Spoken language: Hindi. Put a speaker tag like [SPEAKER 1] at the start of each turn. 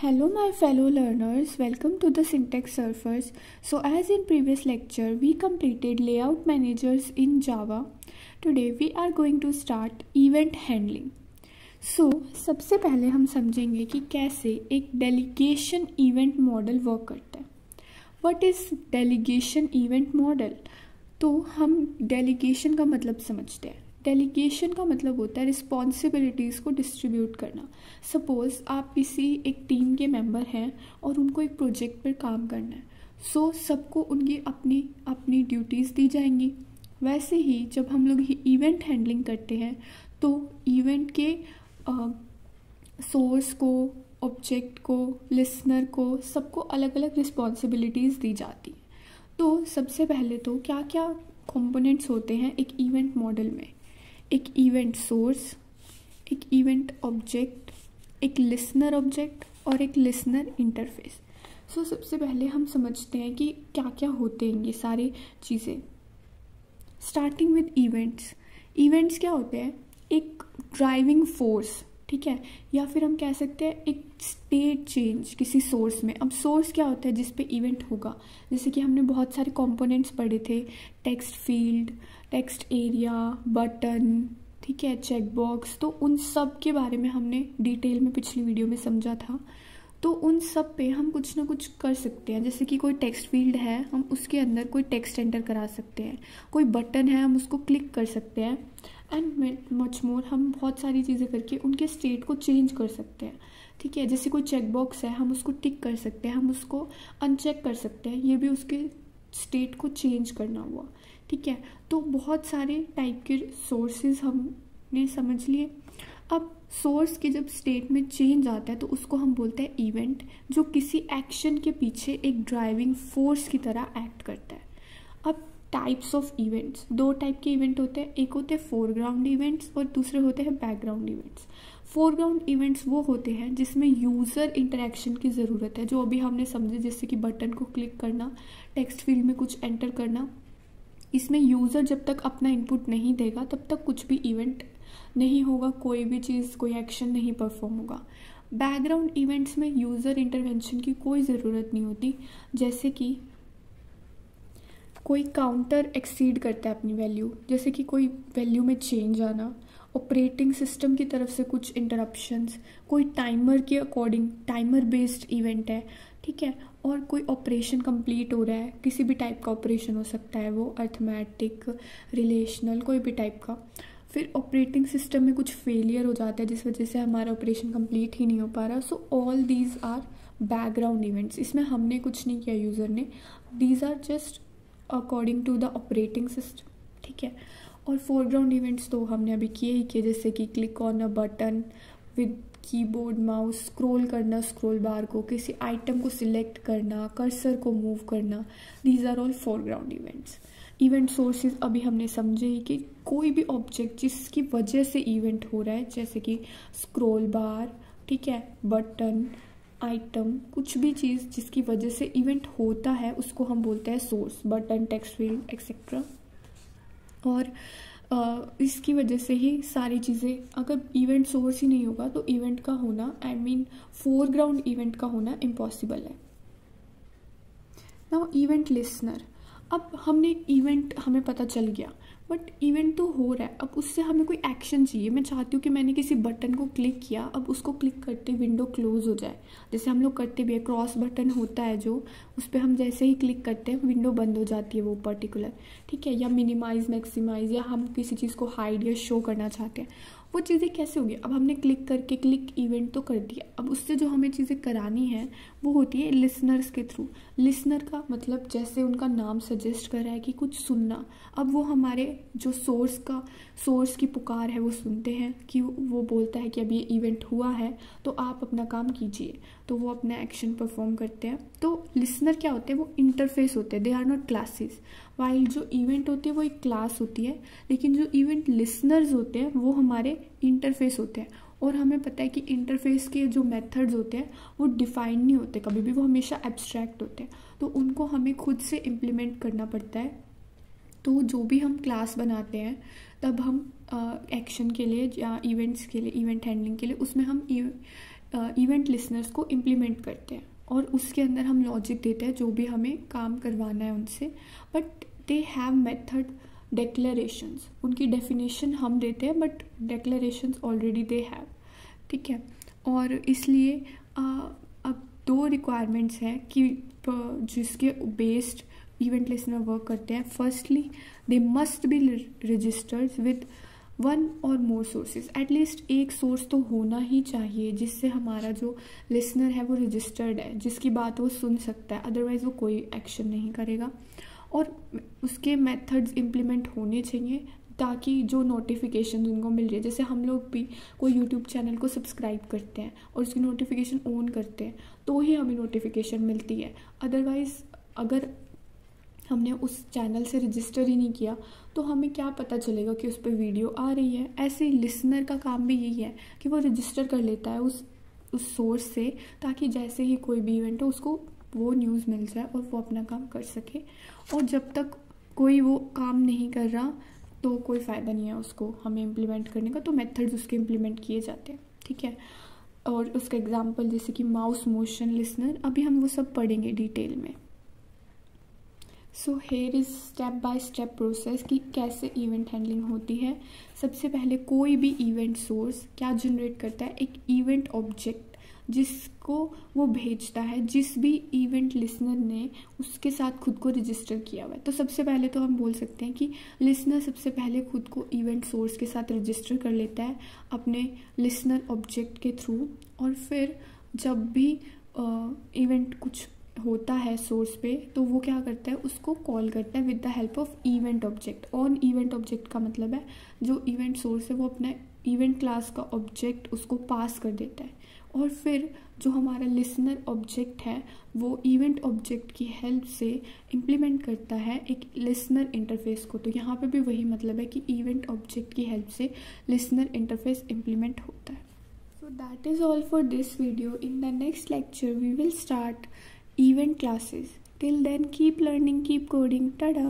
[SPEAKER 1] Hello my fellow learners, welcome to the Syntax Surfers. So as in previous lecture, we completed layout managers in Java. Today we are going to start event handling. So सबसे पहले हम समझेंगे कि कैसे एक delegation event model वर्क करता है. What is delegation event model? तो हम delegation का मतलब समझते हैं. डेलीगेशन का मतलब होता है रिस्पॉन्सिबिलिटीज़ को डिस्ट्रीब्यूट करना. सपोज़ आप किसी एक टीम के मेंबर हैं और उनको एक प्रोजेक्ट पर काम करना है. सो सबको उनकी अपनी अपनी ड्यूटीज़ दी जाएंगी. वैसे ही जब हम लोग इवेंट हैंडलिंग करते हैं तो इवेंट के सोर्स को, ऑब्जेक्ट को, लिसनर को, सबको अलग अलग रिस्पॉन्सिबिलिटीज़ दी जाती हैं. तो सबसे पहले तो क्या क्या कंपोनेंट्स होते हैं एक इवेंट मॉडल में. एक इवेंट सोर्स, एक इवेंट ऑब्जेक्ट, एक लिसनर ऑब्जेक्ट और एक लिसनर इंटरफेस. सो सबसे पहले हम समझते हैं कि क्या क्या होते हैं ये सारी चीज़ें. Starting with events. इवेंट्स क्या होते हैं? एक ड्राइविंग फोर्स, ठीक है, या फिर हम कह सकते हैं एक स्टेट चेंज किसी सोर्स में. अब सोर्स क्या होता है जिस पे इवेंट होगा. जैसे कि हमने बहुत सारे कंपोनेंट्स पढ़े थे, text field, text area, button, ठीक है, चेक बॉक्स. तो उन सब के बारे में हमने डिटेल में पिछली वीडियो में समझा था. तो उन सब पे हम कुछ ना कुछ कर सकते हैं. जैसे कि कोई टेक्स्ट फील्ड है, हम उसके अंदर कोई टेक्स्ट एंटर करा सकते हैं. कोई बटन है, हम उसको क्लिक कर सकते हैं. एंड मच मोर, हम बहुत सारी चीज़ें करके उनके स्टेट को चेंज कर सकते हैं. ठीक है, जैसे कोई चेक बॉक्स है, हम उसको टिक कर सकते हैं, हम उसको अनचेक कर सकते हैं. ये भी उसके स्टेट को चेंज करना हुआ. ठीक है, तो बहुत सारे टाइप के सोर्सेज हमने समझ लिए. अब सोर्स के जब स्टेट में चेंज आता है तो उसको हम बोलते हैं इवेंट, जो किसी एक्शन के पीछे एक ड्राइविंग फोर्स की तरह एक्ट करता है. अब टाइप्स ऑफ इवेंट्स, दो टाइप के इवेंट होते हैं. एक होते हैं फोरग्राउंड इवेंट्स और दूसरे होते हैं बैकग्राउंड इवेंट्स. फोरग्राउंड इवेंट्स वो होते हैं जिसमें यूज़र इंटरेक्शन की ज़रूरत है, जो अभी हमने समझे, जैसे कि बटन को क्लिक करना, टेक्स्ट फील्ड में कुछ एंटर करना. इसमें यूज़र जब तक अपना इनपुट नहीं देगा तब तक कुछ भी इवेंट नहीं होगा, कोई भी चीज़, कोई एक्शन नहीं परफॉर्म होगा. बैकग्राउंड इवेंट्स में यूज़र इंटरवेंशन की कोई ज़रूरत नहीं होती. जैसे कि कोई काउंटर एक्सीड करता है अपनी वैल्यू, जैसे कि कोई वैल्यू में चेंज आना, ऑपरेटिंग सिस्टम की तरफ से कुछ इंटरप्शंस, कोई टाइमर के अकॉर्डिंग टाइमर बेस्ड इवेंट है, ठीक है, और कोई ऑपरेशन कंप्लीट हो रहा है. किसी भी टाइप का ऑपरेशन हो सकता है, वो अर्थमेटिक, रिलेशनल, कोई भी टाइप का. फिर ऑपरेटिंग सिस्टम में कुछ फेलियर हो जाता है जिस वजह से हमारा ऑपरेशन कंप्लीट ही नहीं हो पा रहा. So all these are background events. इसमें हमने कुछ नहीं किया यूज़र ने, these are just according to the operating system. ठीक है, और फोरग्राउंड इवेंट्स तो हमने अभी किए ही किए, जैसे कि click on a button with keyboard mouse, scroll करना स्क्रॉल बार को, किसी आइटम को सिलेक्ट करना, कर्सर को मूव करना. These are all foreground events. Event sources अभी हमने समझे ही कि कोई भी ऑब्जेक्ट जिसकी वजह से इवेंट हो रहा है, जैसे कि स्क्रॉल बार, ठीक है, बटन, आइटम, कुछ भी चीज़ जिसकी वजह से इवेंट होता है उसको हम बोलते हैं source. Button, text field etcetera. और इसकी वजह से ही सारी चीज़ें, अगर इवेंट सोर्स ही नहीं होगा तो इवेंट का होना, आई मीन फोरग्राउंड इवेंट का होना इम्पॉसिबल है. Now event listener. अब हमने इवेंट, हमें पता चल गया, बट इवेंट तो हो रहा है, अब उससे हमें कोई एक्शन चाहिए. मैं चाहती हूँ कि मैंने किसी बटन को क्लिक किया, अब उसको क्लिक करते विंडो क्लोज हो जाए. जैसे हम लोग करते भी है, क्रॉस बटन होता है जो, उस पर हम जैसे ही क्लिक करते हैं विंडो बंद हो जाती है वो पर्टिकुलर. ठीक है, या मिनिमाइज, मैक्सिमाइज, या हम किसी चीज़ को हाइड या शो करना चाहते हैं, वो चीज़ें कैसे होगी. अब हमने क्लिक करके क्लिक इवेंट तो कर दिया. अब उससे जो हमें चीज़ें करानी है वो होती है लिसनर्स के थ्रू. लिसनर का मतलब जैसे उनका नाम सजेस्ट कर रहा है कि कुछ सुनना. अब वो हमारे जो सोर्स की पुकार है वो सुनते हैं कि वो बोलता है कि अब ये इवेंट हुआ है तो आप अपना काम कीजिए, तो वो अपना एक्शन परफॉर्म करते हैं. तो लिसनर क्या होते हैं? वो इंटरफेस होते हैं, they are not classes. While जो इवेंट होती है वो एक क्लास होती है, लेकिन जो इवेंट लिसनर्स होते हैं वो हमारे इंटरफेस होते हैं. और हमें पता है कि इंटरफेस के जो मेथड्स होते हैं वो डिफाइन नहीं होते कभी भी, वो हमेशा एब्स्ट्रैक्ट होते हैं. तो उनको हमें खुद से इम्प्लीमेंट करना पड़ता है. तो जो भी हम क्लास बनाते हैं तब हम एक्शन के लिए या इवेंट्स के लिए, इवेंट हैंडलिंग के लिए, उसमें हम इवेंट लिसनर्स को इम्प्लीमेंट करते हैं और उसके अंदर हम लॉजिक देते हैं जो भी हमें काम करवाना है उनसे, बट दे हैव मेथड डेक्लेरेशंस, उनकी डेफिनेशन हम देते हैं बट डेक्लेरेशंस ऑलरेडी दे हैव, ठीक है। और इसलिए अब 2 रिक्वायरमेंट्स हैं कि जिसके बेस्ड इवेंट लिसनर वर्क करते हैं। Firstly they must be registered with 1 और मोर सोर्सेज, एटलीस्ट एक सोर्स तो होना ही चाहिए जिससे हमारा जो लिसनर है वो रजिस्टर्ड है, जिसकी बात वो सुन सकता है, अदरवाइज वो कोई एक्शन नहीं करेगा। और उसके मेथड्स इम्प्लीमेंट होने चाहिए ताकि जो नोटिफिकेशन उनको मिल रही है, जैसे हम लोग भी कोई यूट्यूब चैनल को सब्सक्राइब करते हैं और उसकी नोटिफिकेशन ऑन करते हैं तो ही हमें नोटिफिकेशन मिलती है, अदरवाइज अगर हमने उस चैनल से रजिस्टर ही नहीं किया तो हमें क्या पता चलेगा कि उस पर वीडियो आ रही है। ऐसे ही लिसनर का काम भी यही है कि वो रजिस्टर कर लेता है उस सोर्स से, ताकि जैसे ही कोई भी इवेंट हो उसको वो न्यूज़ मिल जाए और वो अपना काम कर सके। और जब तक कोई वो काम नहीं कर रहा तो कोई फ़ायदा नहीं है उसको हमें इम्प्लीमेंट करने का, तो मेथड्स उसके इम्प्लीमेंट किए जाते हैं, ठीक है। और उसका एग्जांपल जैसे कि माउस मोशन लिसनर, अभी हम वो सब पढ़ेंगे डिटेल में। So here is step by step process कि कैसे इवेंट हैंडलिंग होती है। सबसे पहले कोई भी इवेंट सोर्स क्या जनरेट करता है, एक इवेंट ऑब्जेक्ट जिसको वो भेजता है जिस भी इवेंट लिसनर ने उसके साथ खुद को रजिस्टर किया हुआ है। तो सबसे पहले तो हम बोल सकते हैं कि लिसनर सबसे पहले खुद को इवेंट सोर्स के साथ रजिस्टर कर लेता है अपने लिसनर ऑब्जेक्ट के थ्रू, और फिर जब भी इवेंट कुछ होता है सोर्स पे तो वो क्या करता है, उसको कॉल करता है with the help of event object. On event object का मतलब है जो इवेंट सोर्स है वो अपना इवेंट क्लास का ऑब्जेक्ट उसको पास कर देता है, और फिर जो हमारा लिसनर ऑब्जेक्ट है वो इवेंट ऑब्जेक्ट की हेल्प से इम्प्लीमेंट करता है एक लिसनर इंटरफेस को। तो यहाँ पे भी वही मतलब है कि इवेंट ऑब्जेक्ट की हेल्प से लिसनर इंटरफेस इम्प्लीमेंट होता है। So that is all for this video. In the next lecture we will start event classes. Till then, keep learning, keep coding. Tada!